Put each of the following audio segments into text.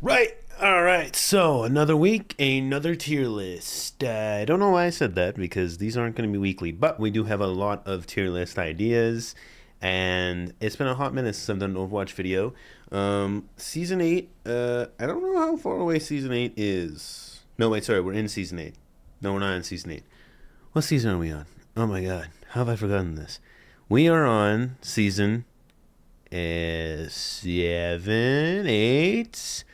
Right. All right. So another week, another tier list. I don't know why I said that because these aren't going to be weekly, but we do have a lot of tier list ideas, and it's been a hot minute since I've done an Overwatch video. Season eight. I don't know how far away season eight is. No, wait. Sorry, we're in season eight. No, we're not in season eight. What season are we on? Oh my god, how have I forgotten this? We are on season 7, 8.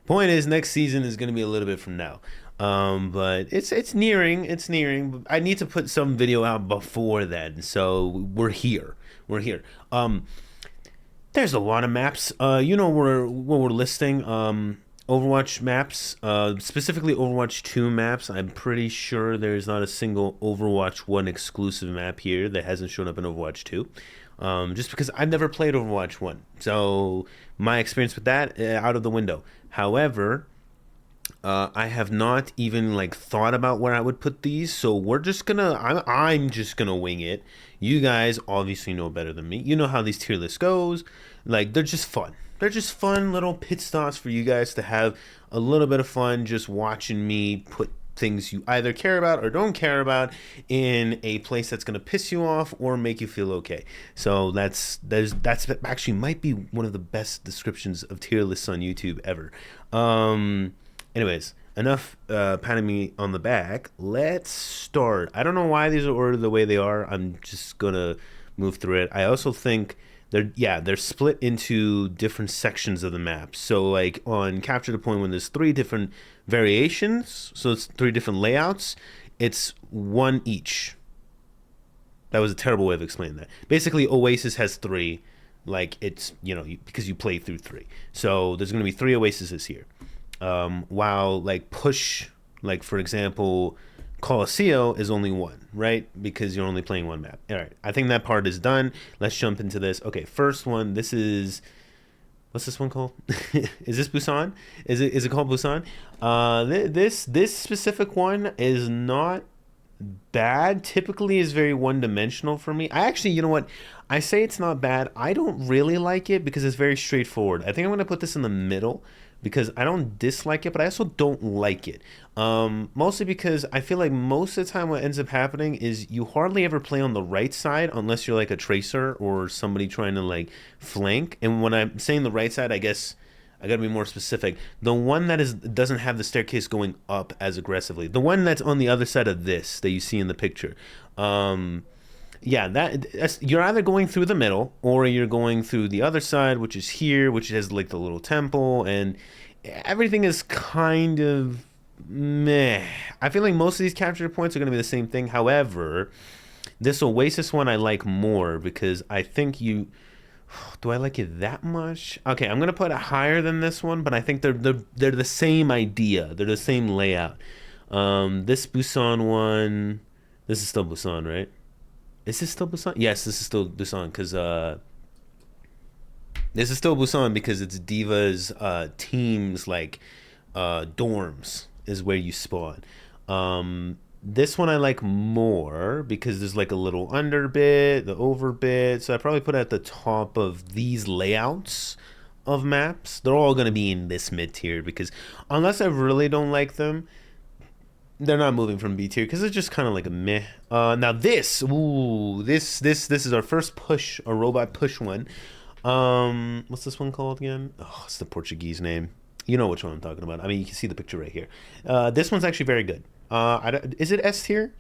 Point is, next season is going to be a little bit from now. But it's nearing. It's nearing. I need to put some video out before then, so we're here. We're here. There's a lot of maps. We're listing. Overwatch maps, specifically Overwatch 2 maps. I'm pretty sure there's not a single Overwatch 1 exclusive map here that hasn't shown up in Overwatch 2. Just because I've never played Overwatch 1. So my experience with that, out of the window. However, I have not even like thought about where I would put these, so I'm just gonna wing it. You guys obviously know better than me. You know how these tier lists goes. Like they're just fun. They're just fun little pit stops for you guys to have a little bit of fun just watching me put things you either care about or don't care about in a place that's gonna piss you off or make you feel okay. So that's actually might be one of the best descriptions of tier lists on YouTube ever. Anyways, enough patting me on the back. Let's start. I don't know why these are ordered the way they are. I'm just gonna move through it. I also think they're split into different sections of the map. So like on Capture the Point, when there's three different variations, so it's three different layouts, it's one each. That was a terrible way of explaining that. Basically, Oasis has three, like it's because you play through three. So there's gonna be three Oases here. While like push, like for example, Colosseo is only one, right? Because you're only playing one map. All right, I think that part is done. Let's jump into this. Okay, first one. This is what's this one called? Is this Busan? Is it called Busan? This specific one is not bad. Typically is very one dimensional for me. I actually, you know what? I say it's not bad. I don't really like it because it's very straightforward. I think I'm gonna put this in the middle because I don't dislike it, but I also don't like it. Mostly because I feel like most of the time what ends up happening is you hardly ever play on the right side unless you're like a tracer or somebody trying to like flank. And when I'm saying the right side, I guess I gotta be more specific. The one that doesn't have the staircase going up as aggressively. The one that's on the other side of this that you see in the picture. Yeah, that's you're either going through the middle or you're going through the other side, which is here, which has like the little temple, and everything is kind of meh. I feel like most of these capture points are gonna be the same thing. However, this Oasis one I like more because I think you do I like it that much? Okay, I'm gonna put it higher than this one, but I think they're the same idea. They're the same layout. This Busan one, this is still Busan, right? Is this still Busan? Yes, this is still Busan because this is still Busan because it's Diva's teams like dorms is where you spawn. This one I like more because there's like a little under bit, the over bit. So I probably put it at the top of these layouts of maps. They're all gonna be in this mid tier because unless I really don't like them, they're not moving from B tier because it's just kind of like a meh. Now this is our first push, a robot push one. What's this one called again? Oh, it's the Portuguese name. You know which one I'm talking about. I mean, you can see the picture right here. This one's actually very good. Is it S tier?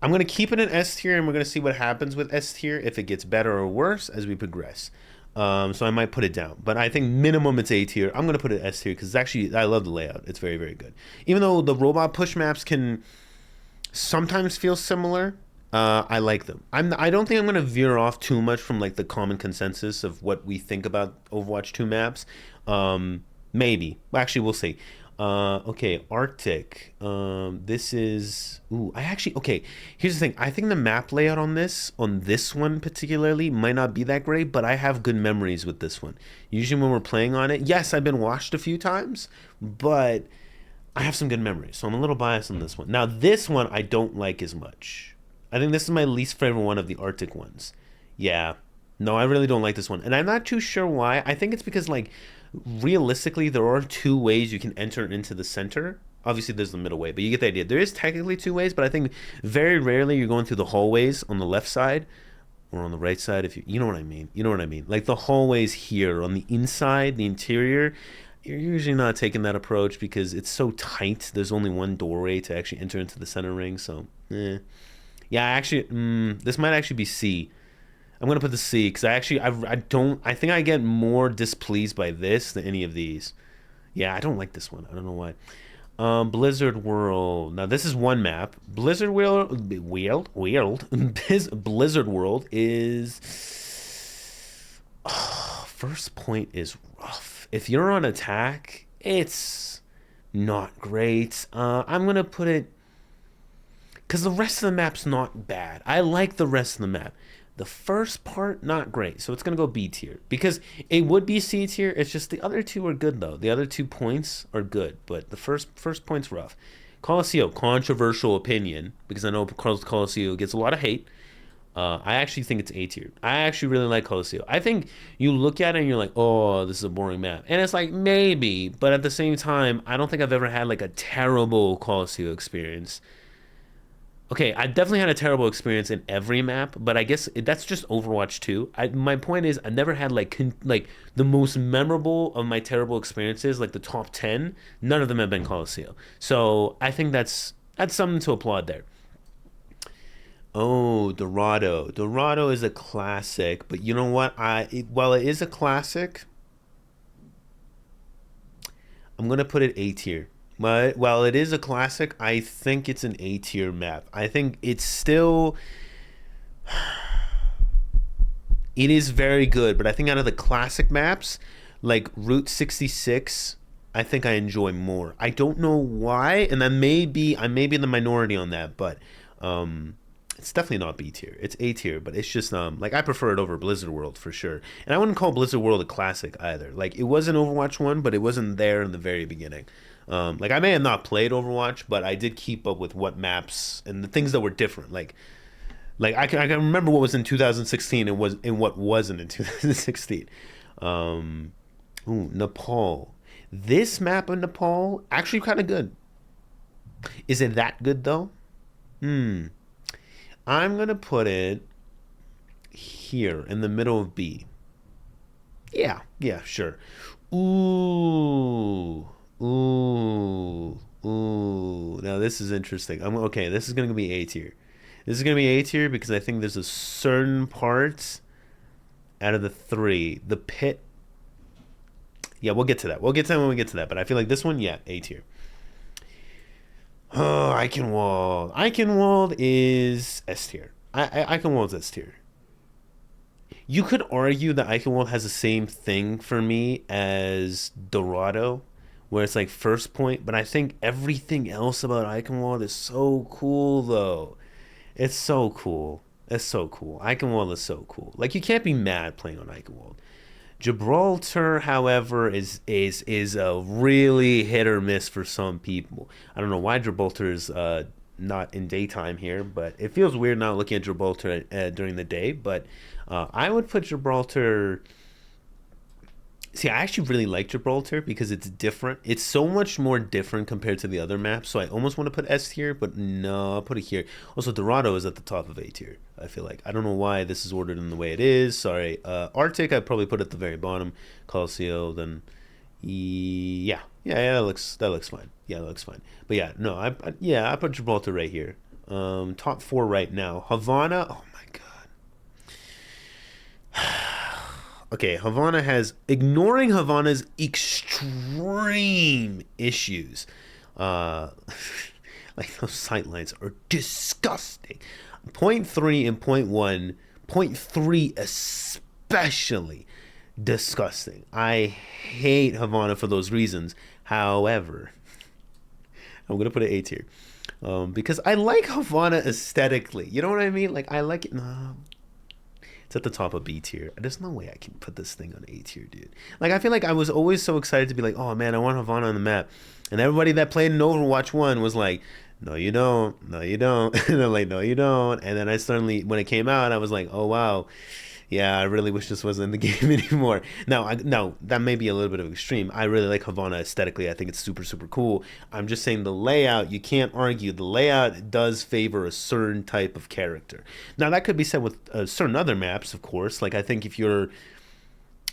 I'm gonna keep it in S tier, and we're gonna see what happens with S tier if it gets better or worse as we progress. So I might put it down, but I think minimum it's A tier. I'm gonna put it S tier because actually I love the layout. It's very very good. Even though the robot push maps can sometimes feel similar, I like them. I don't think I'm gonna veer off too much from like the common consensus of what we think about Overwatch 2 maps. Maybe. Actually, we'll see. Okay, Arctic. This is. Ooh, I actually. Okay, here's the thing. I think the map layout on this one particularly, might not be that great, but I have good memories with this one. Usually when we're playing on it, yes, I've been washed a few times, but I have some good memories, so I'm a little biased on this one. Now, this one I don't like as much. I think this is my least favorite one of the Arctic ones. Yeah. No, I really don't like this one. And I'm not too sure why. I think it's because, like, realistically, there are two ways you can enter into the center. Obviously, there's the middle way, but you get the idea. There is technically two ways, but I think very rarely you're going through the hallways on the left side or on the right side. If you know what I mean, you know what I mean. Like the hallways here on the inside, the interior. You're usually not taking that approach because it's so tight. There's only one doorway to actually enter into the center ring. So, yeah, actually, this might actually be C. I'm gonna put the C because I don't I think I get more displeased by this than any of these. Yeah, I don't like this one. I don't know why. Blizzard World. Now this is one map. Blizzard World is first point is rough. If you're on attack, it's not great. I'm gonna put it because the rest of the map's not bad. I like the rest of the map. The first part, not great. So it's going to go B tier. Because it would be C tier. It's just the other two are good, though. The other 2 points are good. But the first point's rough. Colosseo, controversial opinion. Because I know Colosseo gets a lot of hate. I actually think it's A tier. I actually really like Colosseo. I think you look at it and you're like, oh, this is a boring map. And it's like, maybe. But at the same time, I don't think I've ever had like a terrible Colosseo experience. Okay, I definitely had a terrible experience in every map, but I guess that's just Overwatch 2. My point is, I never had like the most memorable of my terrible experiences, like the top 10. None of them have been Colosseo. So I think that's something to applaud there. Oh, Dorado. Dorado is a classic, but you know what? While it is a classic, I'm gonna put it A tier. But while it is a classic, I think it's an A tier map. I think it's still it is very good, but I think out of the classic maps, like Route 66, I think I enjoy more. I don't know why, and I may be in the minority on that, but it's definitely not B tier. It's A tier, but it's just like I prefer it over Blizzard World for sure. And I wouldn't call Blizzard World a classic either. Like it was an Overwatch 1, but it wasn't there in the very beginning. Like I may have not played Overwatch, but I did keep up with what maps and the things that were different. Like I can remember what was in 2016 and what wasn't in 2016. Nepal. This map of Nepal actually kind of good. Is it that good though? I'm gonna put it here in the middle of B. Yeah, sure. Ooh, ooh. Now this is interesting. Okay. This is gonna be A tier. This is gonna be A tier because I think there's a certain part out of the three. The pit. Yeah, we'll get to that. We'll get to that when we get to that. But I feel like this one, yeah, A tier. Oh, Eichenwald. Eichenwald is S tier. Eichenwald's S tier. You could argue that Eichenwald has the same thing for me as Dorado, where it's like first point, but I think everything else about Eichenwald is so cool, though. It's so cool. It's so cool. Eichenwald is so cool. Like, you can't be mad playing on Eichenwald. Gibraltar, however, is a really hit or miss for some people. I don't know why Gibraltar is not in daytime here, but it feels weird not looking at Gibraltar during the day. But I would put Gibraltar. See, I actually really like Gibraltar because it's different. It's so much more different compared to the other maps. So I almost want to put S tier, but no, I'll put it here. Also, Dorado is at the top of A tier. I feel like I don't know why this is ordered in the way it is. Sorry, Arctic I'd probably put at the very bottom. Colosseo, then yeah, that looks fine. Yeah, that looks fine. But yeah, no, I put Gibraltar right here. Top four right now. Havana. Oh my god. Okay, ignoring Havana's extreme issues. Like those sightlines are disgusting. Point 3 and point 1, point 3 especially disgusting. I hate Havana for those reasons. However, I'm gonna put it A tier because I like Havana aesthetically. You know what I mean? Like I like it. No, it's at the top of B tier. There's no way I can put this thing on A tier, dude. Like I feel like I was always so excited to be like, oh man, I want Havana on the map, and everybody that played in Overwatch 1 was like, no you don't, no you don't, and they're like, no you don't, and then I suddenly when it came out, I was like, oh wow, Yeah, I really wish this wasn't in the game anymore. No, that may be a little bit of extreme. I really like Havana aesthetically. I think it's super, super cool. I'm just saying the layout, you can't argue. The layout does favor a certain type of character. Now, that could be said with certain other maps, of course. Like, I think if you're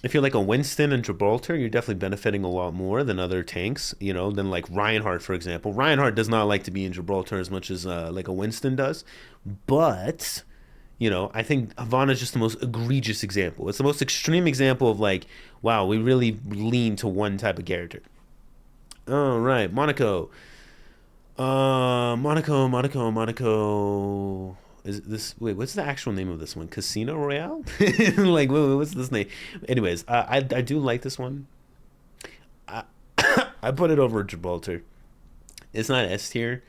like a Winston in Gibraltar, you're definitely benefiting a lot more than other tanks, than like Reinhardt, for example. Reinhardt does not like to be in Gibraltar as much as like a Winston does. But, I think Havana is just the most egregious example. It's the most extreme example of like, wow, we really lean to one type of character. All right, Monaco. Monaco. Is this wait? What's the actual name of this one? Casino Royale? Like, what's this name? Anyways, I do like this one. I I put it over Gibraltar. It's not S tier.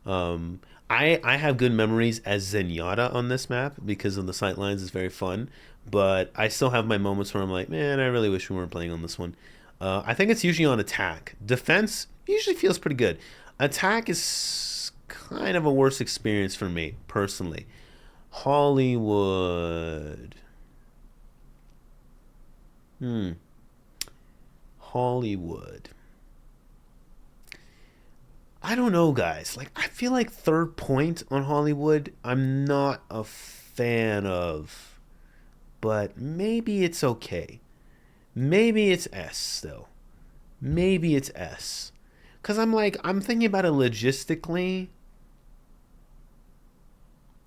I have good memories as Zenyatta on this map because of the sight lines. It's very fun, but I still have my moments where I'm like, man, I really wish we weren't playing on this one. I think it's usually on attack. Defense usually feels pretty good. Attack is kind of a worse experience for me personally. Hollywood. Hmm. Hollywood. I don't know, guys. Like, I feel like third point on Hollywood, I'm not a fan of, but maybe it's okay. Maybe it's S still. Maybe it's S. Because I'm thinking about it logistically.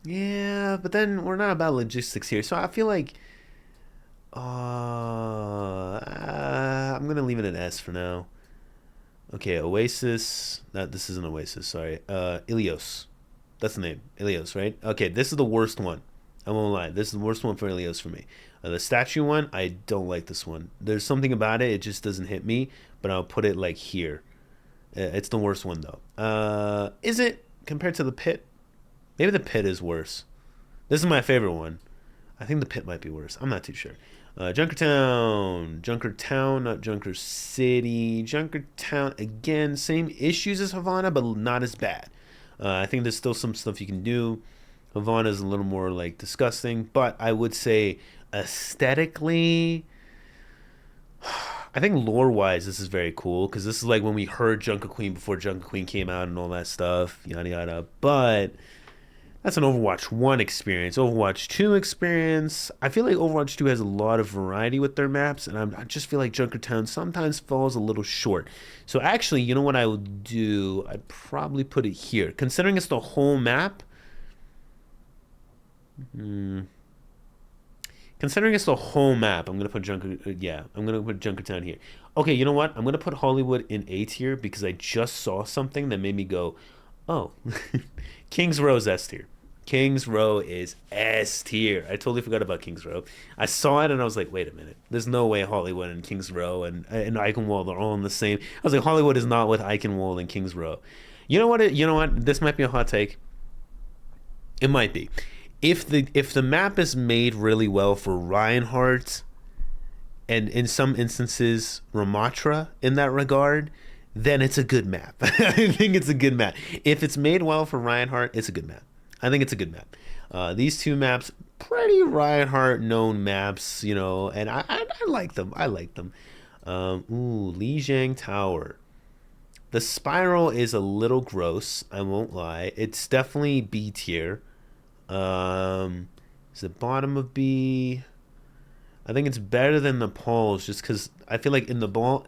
Yeah, but then we're not about logistics here. So I feel like I'm going to leave it at S for now. Okay, Oasis. This isn't Oasis, sorry. Ilios. That's the name. Ilios, right? Okay, this is the worst one. I won't lie. This is the worst one for Ilios for me. The statue one, I don't like this one. There's something about it, it just doesn't hit me, but I'll put it like here. It's the worst one though. Is it compared to the pit? Maybe the pit is worse. This is my favorite one. I think the pit might be worse. I'm not too sure. Junkertown, not Junker City. Junkertown, again, same issues as Havana, but not as bad. I think there's still some stuff you can do. Havana is a little more like disgusting, but I would say aesthetically, I think lore wise, this is very cool because this is like when we heard Junker Queen before Junker Queen came out and all that stuff, yada yada. But that's an Overwatch 1 experience. Overwatch 2 experience. I feel like Overwatch 2 has a lot of variety with their maps, and I just feel like Junkertown sometimes falls a little short. So actually, you know what I would do? I'd probably put it here. Considering it's the whole map, considering it's the whole map, I'm gonna put yeah, I'm gonna put Junkertown here. Okay, you know what? I'm gonna put Hollywood in A tier because I just saw something that made me go, oh, Kings Row's S tier. Kings Row is S tier. I totally forgot about Kings Row. I saw it and I was like, wait a minute. There's no way Hollywood and Kings Row and Eichenwald are all in the same. I was like, Hollywood is not with Eichenwald and Kings Row. You know what? You know what? This might be a hot take. It might be. If the map is made really well for Reinhardt and in some instances Ramatra in that regard, then it's a good map. I think it's a good map. If it's made well for Reinhardt, it's a good map. I think it's a good map. These two maps, pretty Reinhardt known maps, and I like them. I like them. Lijiang Tower. The spiral is a little gross. I won't lie. It's definitely B tier. Is it bottom of B? I think it's better than Nepal's just because I feel like in Nepal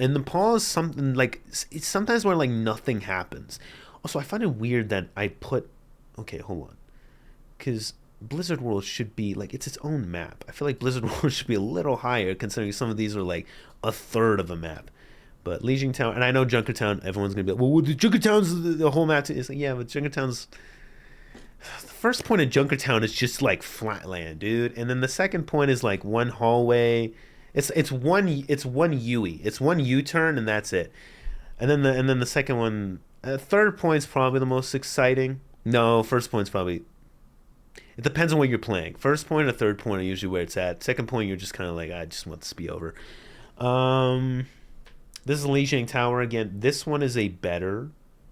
is something like it's sometimes where like nothing happens. Also, I find it weird that I put okay, hold on, because Blizzard World should be like it's its own map. I feel like Blizzard World should be a little higher considering some of these are like a third of a map. But Lijiang Town, and I know Junkertown, everyone's gonna be like, well, the Junkertown's the whole map. It's like yeah, but Junkertown's the first point of Junkertown is just like flatland, dude, and then the second point is like one hallway. It's one UE. It's one U-turn and that's it. And then the second one, third point's probably the most exciting. No, first point's probably. It depends on what you're playing. First point or third point are usually where it's at. Second point, you're just kind of like, I just want this to be over. This is Lijiang Tower again. This one is a better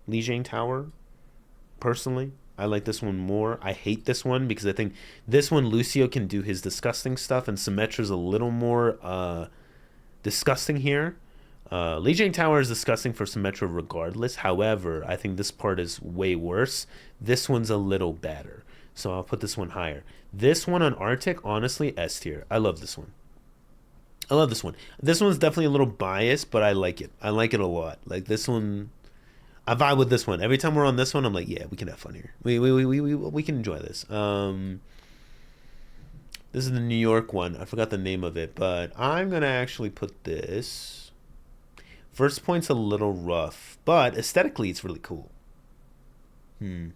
Lijiang Tower, personally. I like this one more. I hate this one because I think this one Lucio can do his disgusting stuff, and Symmetra's a little more disgusting here. Lijiang Tower is disgusting for Symmetra regardless. However, I think this part is way worse. This one's a little better. So I'll put this one higher. This one on Arctic, honestly, S tier. I love this one. I love this one. This one's definitely a little biased, but I like it. I like it a lot. Like this one, I vibe with this one. Every time we're on this one, I'm like, yeah, we can have fun here. We can enjoy this. This is the New York one. I forgot the name of it, but I'm gonna actually put this. First point's a little rough, but aesthetically it's really cool. Hmm.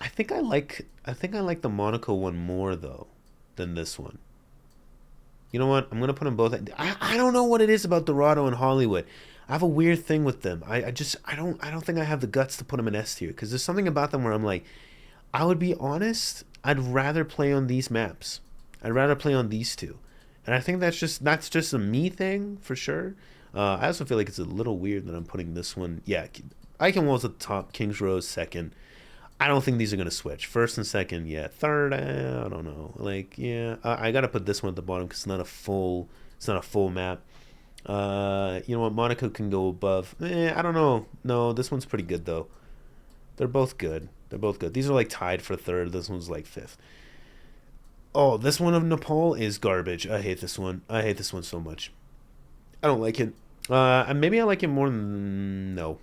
I think I like the Monaco one more though than this one. You know what? I'm gonna put them both. I don't know what it is about Dorado and Hollywood. I have a weird thing with them. I don't think I have the guts to put them in S tier because there's something about them where I'm like, I would be honest. I'd rather play on these maps. I'd rather play on these two, and I think that's just a me thing for sure. I also feel like it's a little weird that I'm putting this one. Yeah, Icon Wall's at the top. Kings Row's second. I don't think these are gonna switch. First and second, yeah. Third, I don't know. Like, yeah, I gotta put this one at the bottom because it's not a full map. You know what? Monaco can go above. I don't know. No, this one's pretty good though. They're both good. They're both good. These are like tied for third. This one's like fifth. Oh, this one of Nepal is garbage. I hate this one. I hate this one so much. I don't like it. And maybe I like it more than no.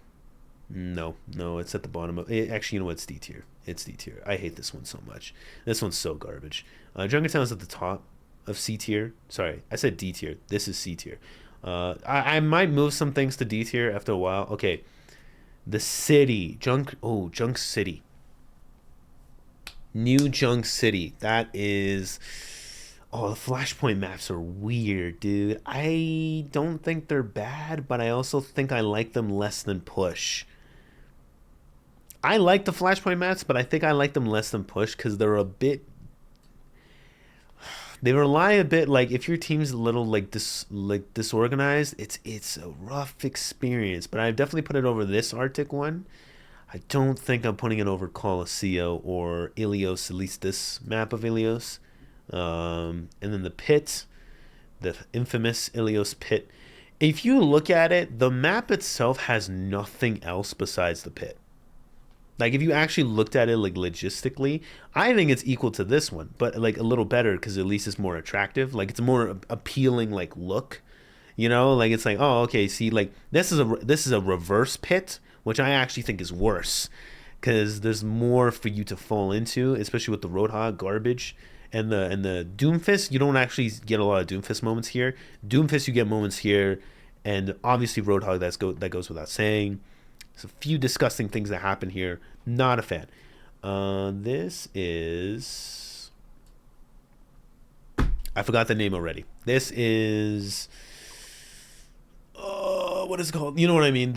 No, it's at the bottom of it. Actually, you know what? It's D tier. It's D tier. I hate this one so much. This one's so garbage. Junkertown's at the top of C tier. Sorry, I said D tier. This is C tier. I might move some things to D tier after a while. Okay, the city, Junk City, New Junk City. That is. Oh, the Flashpoint maps are weird, dude. I don't think they're bad, but I also think I like them less than Push. I like the Flashpoint maps, but I think I like them less than Push because they're a bit. They rely a bit like if your team's a little like disorganized, it's a rough experience. But I've definitely put it over this Arctic one. I don't think I'm putting it over Colosseo or Ilios, at least this map of Ilios. And then the pit, the infamous Ilios pit. If you look at it, the map itself has nothing else besides the pit. Like if you actually looked at it like logistically, I think it's equal to this one, but like a little better because at least it's more attractive. Like it's a more appealing like look, like it's like, oh, okay, see, like this is a reverse pit, which I actually think is worse because there's more for you to fall into, especially with the Roadhog garbage and the Doomfist. You don't actually get a lot of Doomfist moments here. Doomfist, you get moments here, and obviously Roadhog, that goes without saying. There's a few disgusting things that happen here. Not a fan. This is. I forgot the name already. This is. What is it called? You know what I mean?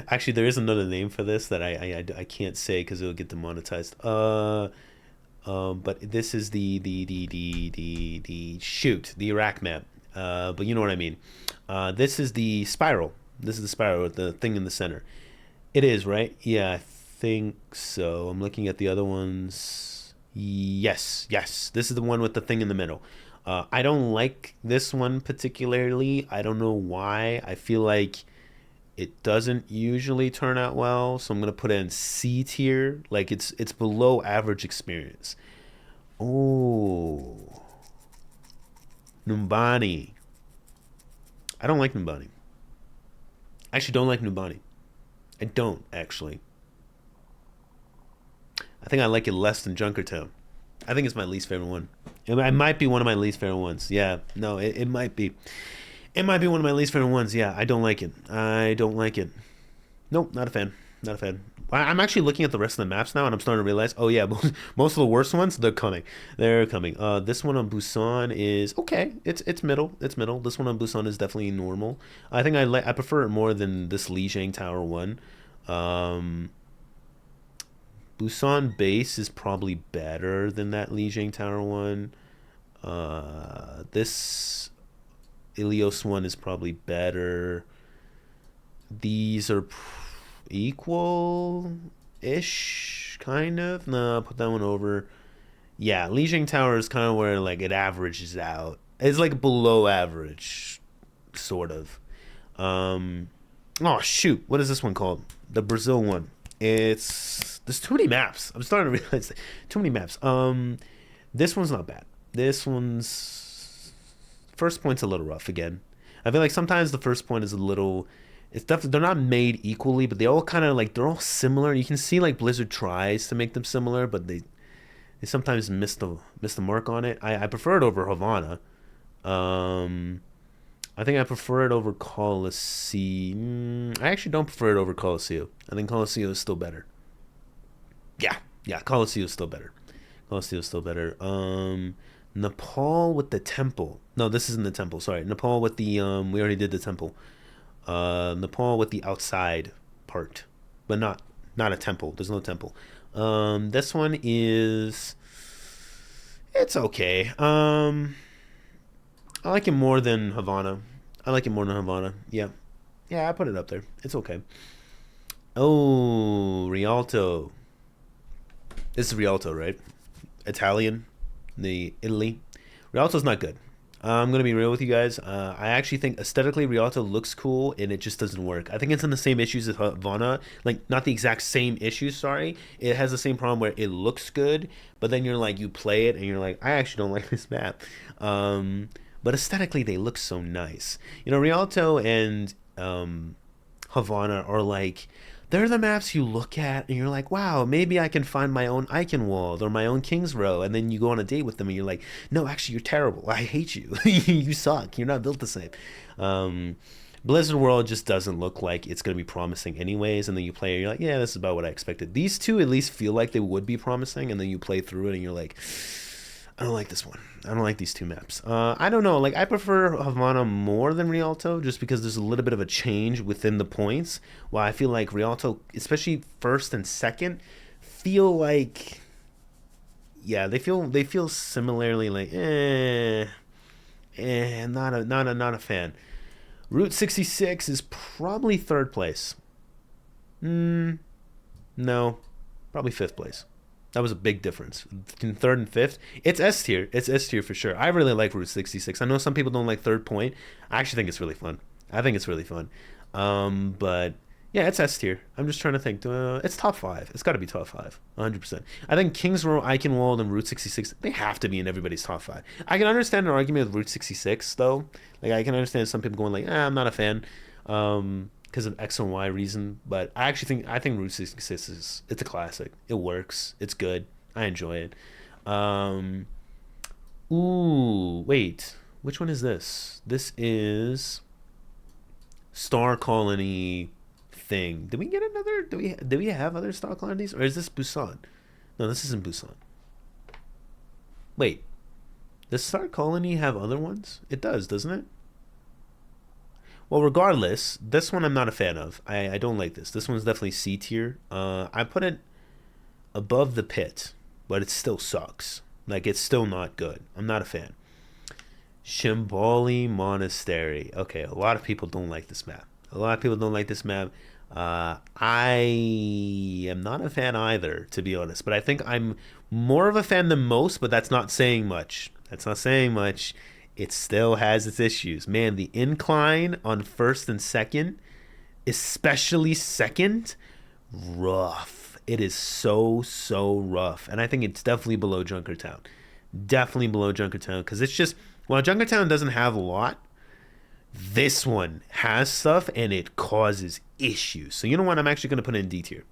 Actually, there is another name for this that I can't say because it'll get demonetized. But this is the shoot, the Iraq map. But you know what I mean. This is the spiral. This is the spiral with the thing in the center. It is, right? Yeah, I think so. I'm looking at the other ones. Yes. This is the one with the thing in the middle. I don't like this one particularly. I don't know why. I feel like it doesn't usually turn out well, so I'm gonna put it in C tier. Like it's below average experience. Oh, Numbani. I don't like Numbani. I actually don't like Numbani. I don't actually. I think I like it less than Junkertown. I think it's my least favorite one. It might be one of my least favorite ones. Yeah, no, it might be. It might be one of my least favorite ones. Yeah, I don't like it. I don't like it. Nope, not a fan. Not a fan. I'm actually looking at the rest of the maps now, and I'm starting to realize, oh yeah, most of the worst ones, they're coming. They're coming. This one on Busan is okay. It's middle. It's middle. This one on Busan is definitely normal. I think I prefer it more than this Lijiang Tower one. Um, Busan base is probably better than that Lijiang Tower one. This Ilios one is probably better. These are equal ish, kind of. No, put that one over. Yeah, Lijiang Tower is kind of where like it averages out. It's like below average, sort of. Um, oh shoot, what is this one called? The Brazil one. It's there's too many maps. I'm starting to realize that. Too many maps. This one's not bad. This one's first point's a little rough again. I feel like sometimes the first point is a little. It's definitely they're not made equally, but they all kind of like they're all similar. You can see like Blizzard tries to make them similar, but they sometimes miss the mark on it. I prefer it over Havana. Um, I think I prefer it over Coliseum. I actually don't prefer it over Coliseum. I think Coliseum is still better. Yeah, yeah, Coliseum is still better. Coliseum is still better. Nepal with the temple. No, this isn't the temple. Sorry, Nepal with the We already did the temple. Nepal with the outside part, but not a temple. There's no temple. This one is it's okay. I like it more than Havana. I like it more than Havana. Yeah, yeah, I put it up there. It's okay. Oh, Rialto. This is Rialto, right? Italian, the Italy. Rialto's not good. I'm gonna be real with you guys. I actually think aesthetically Rialto looks cool, and it just doesn't work. I think it's in the same issues as Havana, like not the exact same issues. Sorry, it has the same problem where it looks good, but then you're like you play it and you're like I actually don't like this map. But aesthetically they look so nice. You know, Rialto and Havana are like they're the maps you look at and you're like, wow, maybe I can find my own Eichenwald or my own King's Row. And then you go on a date with them and you're like, no, actually, you're terrible. I hate you. You suck. You're not built the same. Blizzard World just doesn't look like it's going to be promising anyways. And then you play and you're like, yeah, this is about what I expected. These two at least feel like they would be promising. And then you play through it and you're like, I don't like this one. I don't like these two maps. I don't know. Like I prefer Havana more than Rialto, just because there's a little bit of a change within the points. While I feel like Rialto, especially first and second, feel like yeah, they feel similarly like not a fan. Route 66 is probably third place. No, probably fifth place. That was a big difference. In third and fifth, it's S tier. It's S tier for sure. I really like Route 66. I know some people don't like third point. I actually think it's really fun. I think it's really fun. But yeah, it's S tier. I'm just trying to think. It's top five. It's got to be top five, 100%. I think Kings Row, Eichenwald, and Route 66, they have to be in everybody's top five. I can understand an argument with Route 66, though. Like, I can understand some people going like, I'm not a fan. Because of X and Y reason, but I think Route 66 it's a classic. It works. It's good. I enjoy it. Ooh, wait. Which one is this? This is Star Colony thing. Did we get another? Do we have other Star Colonies, or is this Busan? No, this isn't Busan. Wait, does Star Colony have other ones? It does, doesn't it? Well, regardless, this one I'm not a fan of. I don't like this. This one's definitely C tier. I put it above the pit, but it still sucks. Like, it's still not good. I'm not a fan. Shimbali Monastery. Okay, a lot of people don't like this map. A lot of people don't like this map. I am not a fan either, to be honest. But I think I'm more of a fan than most, but that's not saying much. That's not saying much. It still has its issues. Man, the incline on first and second, especially second, rough. It is so rough. And I think it's definitely below Junkertown. Definitely below Junkertown. Because it's just, while Junkertown doesn't have a lot, this one has stuff and it causes issues. So you know what? I'm actually going to put it in D tier.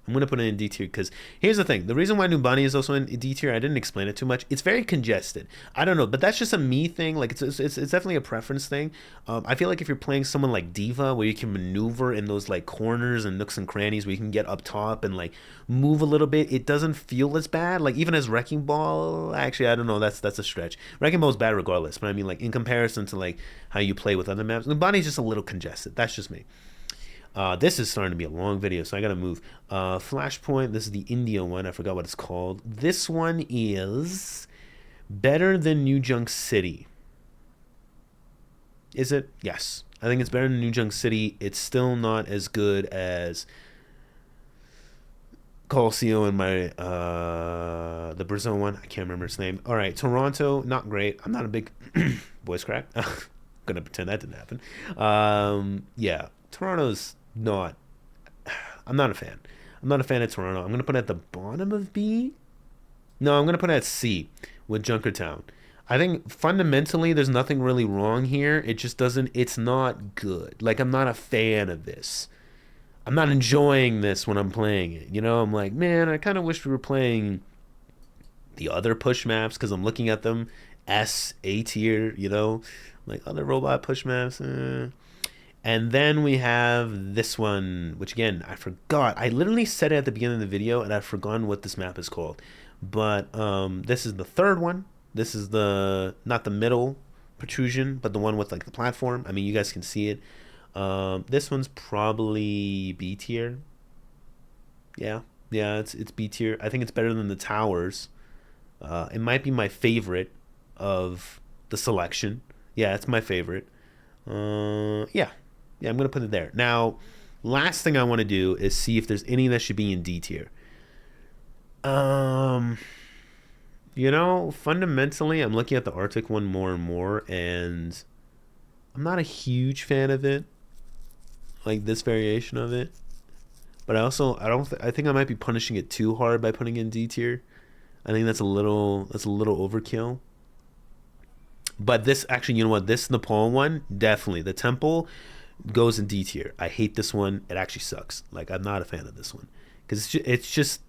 I'm going to put it in D tier because here's the thing. The reason why Numbani is also in D tier, I didn't explain it too much. It's very congested. I don't know, but that's just a me thing. Like it's definitely a preference thing. I feel like if you're playing someone like Diva, where you can maneuver in those like corners and nooks and crannies where you can get up top and like move a little bit, it doesn't feel as bad. Like even as Wrecking Ball, actually, I don't know. That's a stretch. Wrecking Ball is bad regardless, but I mean like in comparison to like how you play with other maps, Numbani is just a little congested. That's just me. This is starting to be a long video, so I gotta move. Flashpoint, this is the India one. I forgot what it's called. This one is better than New Junk City. Is it? Yes. I think it's better than New Junk City. It's still not as good as Colosseo and my the Brazil one. I can't remember his name. All right, Toronto, not great. I'm not a big voice crack. Gonna pretend that didn't happen. Yeah, Toronto's not. I'm not a fan. I'm not a fan of Toronto. I'm gonna put it at the bottom of B. No, I'm gonna put it at C with Junkertown. I think fundamentally there's nothing really wrong here. It just doesn't. It's not good. Like I'm not a fan of this. I'm not enjoying this when I'm playing it. You know, I'm like, man, I kind of wish we were playing the other push maps because I'm looking at them S, A tier, you know, like other robot push maps. And then we have this one, which again, I forgot. I literally said it at the beginning of the video and I've forgotten what this map is called. But this is the third one. This is the, not the middle protrusion, but the one with like the platform. I mean, you guys can see it. This one's probably B tier. Yeah, it's B tier. I think it's better than the towers. It might be my favorite of the selection. Yeah, it's my favorite. Yeah, I'm gonna put it there. Now, last thing I want to do is see if there's any that should be in D tier. You know, fundamentally, I'm looking at the Arctic one more and more, and I'm not a huge fan of it. Like this variation of it, but I think I might be punishing it too hard by putting in D tier. I think that's a little overkill. But this actually, you know what, this Nepal one, definitely the temple goes in D tier. I hate this one. It actually sucks. Like I'm not a fan of this one because it's just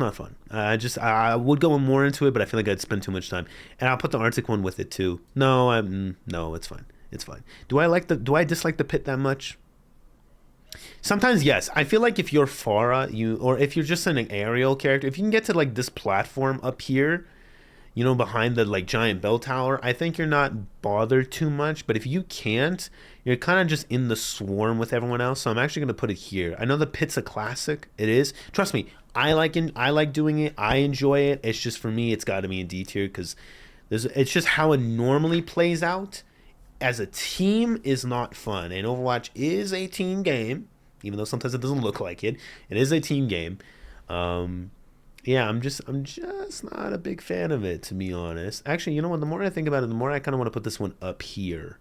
not fun. I would go more into it, but I feel like I'd spend too much time. And I'll put the Arctic one with it too. No, no, it's fine. It's fine. Do I dislike the pit that much? Sometimes yes. I feel like if you're Farah, or if you're just an aerial character, if you can get to like this platform up here, you know, behind the like giant bell tower, I think you're not bothered too much. But if you can't, you're kind of just in the swarm with everyone else. So I'm actually gonna put it here. I know the pit's a classic. It is. Trust me, I like doing it. I enjoy it. It's just for me, it's got to be in D tier because it's just how it normally plays out. As a team is not fun, and Overwatch is a team game, even though sometimes it doesn't look like it. It is a team game. Yeah, I'm just not a big fan of it, to be honest. Actually, you know what? The more I think about it, the more I kind of want to put this one up here.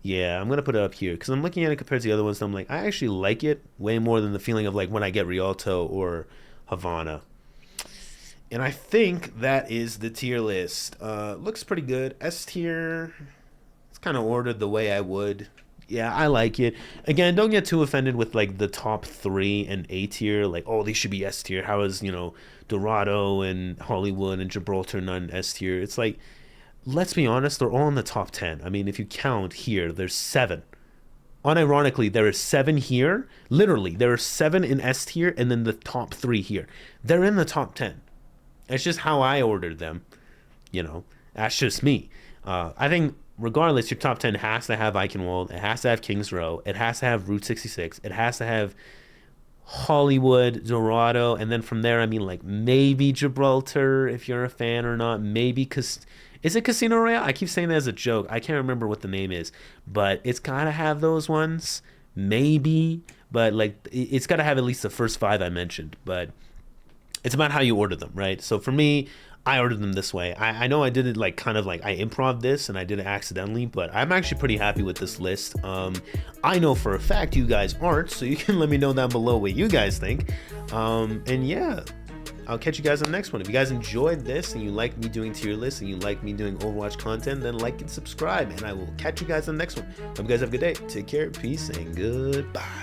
Yeah, I'm gonna put it up here because I'm looking at it compared to the other ones. And I'm like, I actually like it way more than the feeling of like when I get Rialto or Havana. And I think that is the tier list. Looks pretty good. S tier. Kind of ordered the way I would. Yeah, I like it. Again, don't get too offended with like the top 3 and A tier. Like, oh, these should be S tier. How is, you know, Dorado and Hollywood and Gibraltar not in S tier? It's like, let's be honest, they're all in the top 10. I mean, if you count here, there's 7. Unironically, there is 7 here. Literally, there are 7 in S tier and then the top 3 here. They're in the top 10. It's just how I ordered them. You know, that's just me. I think regardless, your top 10 has to have Eichenwald. It has to have Kings Row. It has to have Route 66. It has to have Hollywood, Dorado. And then from there, I mean, like, maybe Gibraltar, if you're a fan or not. Maybe, is it Casino Royale? I keep saying that as a joke. I can't remember what the name is. But it's got to have those ones. Maybe. But, like, it's got to have at least the first 5 I mentioned. But it's about how you order them, right? So for me, I ordered them this way. I know I did it like kind of like I improv this and I did it accidentally, but I'm actually pretty happy with this list. I know for a fact you guys aren't, so you can let me know down below what you guys think. And yeah, I'll catch you guys on the next one. If you guys enjoyed this and you like me doing tier lists and you like me doing Overwatch content, then like and subscribe, and I will catch you guys on the next one. Hope you guys have a good day. Take care, peace, and goodbye.